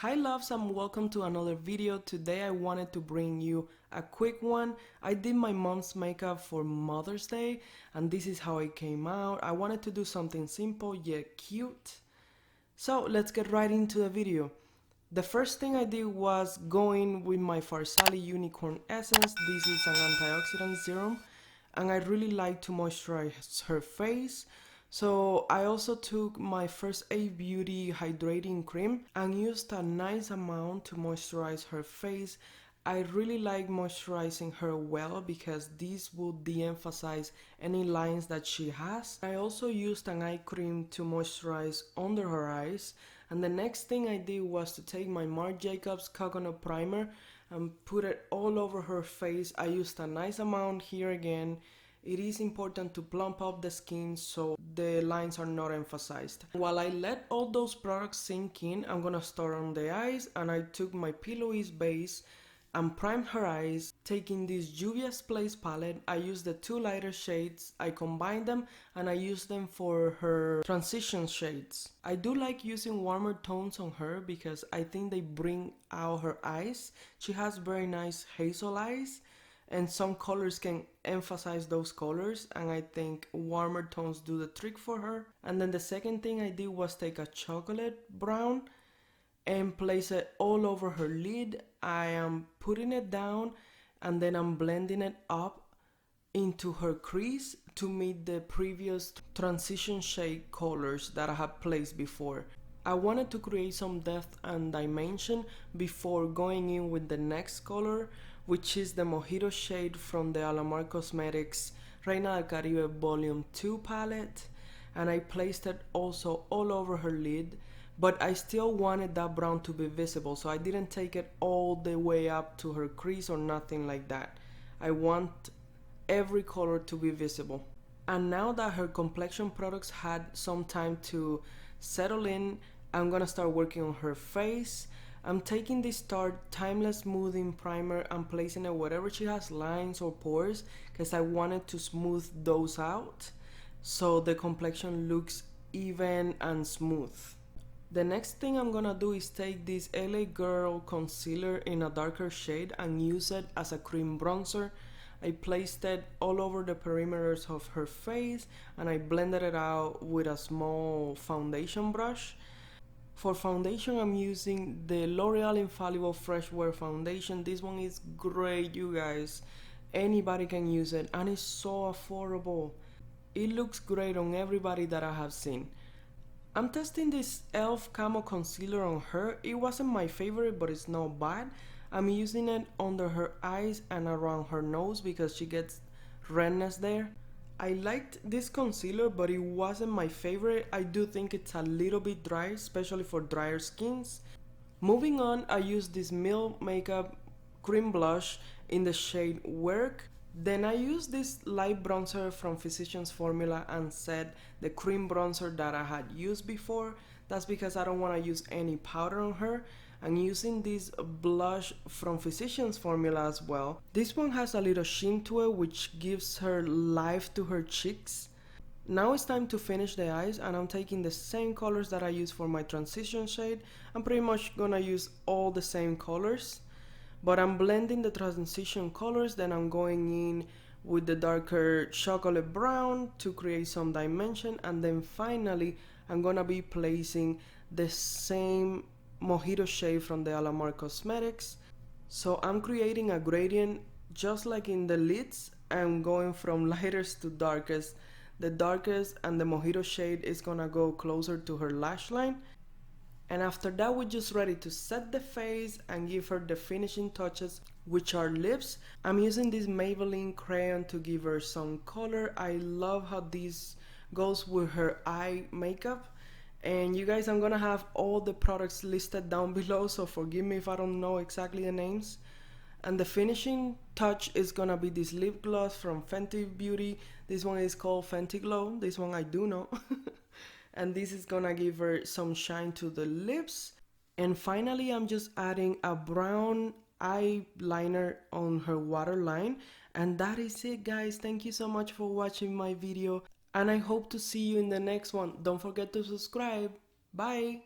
Hi loves and welcome to another video. Today I wanted to bring you a quick one. I did my mom's makeup for Mother's Day and this is how it came out. I wanted to do something simple yet cute. So let's get right into the video. The first thing I did was go in with my Farsali Unicorn Essence. This is an antioxidant serum and I really like to moisturize her face. So I also took my First Aid Beauty hydrating cream and used a nice amount to moisturize her face. I really like moisturizing her well because this will de-emphasize any lines that she has. I also used an eye cream to moisturize under her eyes. And the next thing I did was to take my Marc Jacobs coconut primer and put it all over her face. I used a nice amount here again. It is important to plump up the skin so the lines are not emphasized. While I let all those products sink in, I'm gonna start on the eyes, and I took my P.Louise base and primed her eyes. Taking this Juvia's Place palette, I used the two lighter shades, I combined them and I used them for her transition shades. I do like using warmer tones on her because I think they bring out her eyes. She has very nice hazel eyes and some colors can emphasize those colors, and I think warmer tones do the trick for her. And then the second thing I did was take a chocolate brown and place it all over her lid. I am putting it down and then I'm blending it up into her crease to meet the previous transition shade colors that I had placed before. I wanted to create some depth and dimension before going in with the next color, which is the Mojito shade from the Alamar Cosmetics Reina del Caribe Volume 2 palette, and I placed it also all over her lid, but I still wanted that brown to be visible, so I didn't take it all the way up to her crease or nothing like that. I want every color to be visible. And now that her complexion products had some time to settle in, I'm gonna start working on her face. I'm taking this Tarte Timeless Smoothing Primer and placing it wherever she has lines or pores because I wanted to smooth those out so the complexion looks even and smooth. The next thing I'm gonna do is take this LA Girl concealer in a darker shade and use it as a cream bronzer. I placed it all over the perimeters of her face and I blended it out with a small foundation brush. For foundation, I'm using the L'Oreal Infallible Fresh Wear Foundation. This one is great, you guys. Anybody can use it and it's so affordable. It looks great on everybody that I have seen. I'm testing this e.l.f. Camo Concealer on her. It wasn't my favorite, but it's not bad. I'm using it under her eyes and around her nose because she gets redness there. I liked this concealer, but it wasn't my favorite. I do think it's a little bit dry, especially for drier skins. Moving on, I used this Milk Makeup cream blush in the shade Work. Then I used this light bronzer from Physicians Formula and set the cream bronzer that I had used before. That's because I don't want to use any powder on her. I'm using this blush from Physicians Formula as well. This one has a little sheen to it which gives her life to her cheeks. Now it's time to finish the eyes and I'm taking the same colors that I used for my transition shade. I'm pretty much gonna use all the same colors, but I'm blending the transition colors, then I'm going in with the darker chocolate brown to create some dimension, and then finally I'm gonna be placing the same Mojito shade from the Alamar Cosmetics. So I'm creating a gradient just like in the lids. I'm going from lightest to darkest. The darkest and the Mojito shade is gonna go closer to her lash line. And after that, we're just ready to set the face and give her the finishing touches, which are lips. I'm using this Maybelline crayon to give her some color. I love how this goes with her eye makeup. And you guys, I'm gonna have all the products listed down below, so forgive me if I don't know exactly the names. And the finishing touch is gonna be this lip gloss from Fenty Beauty. This one is called Fenty Glow. This one I do know. And this is gonna give her some shine to the lips. And finally, I'm just adding a brown eyeliner on her waterline. And that is it, guys. Thank you so much for watching my video. And I hope to see you in the next one. Don't forget to subscribe. Bye.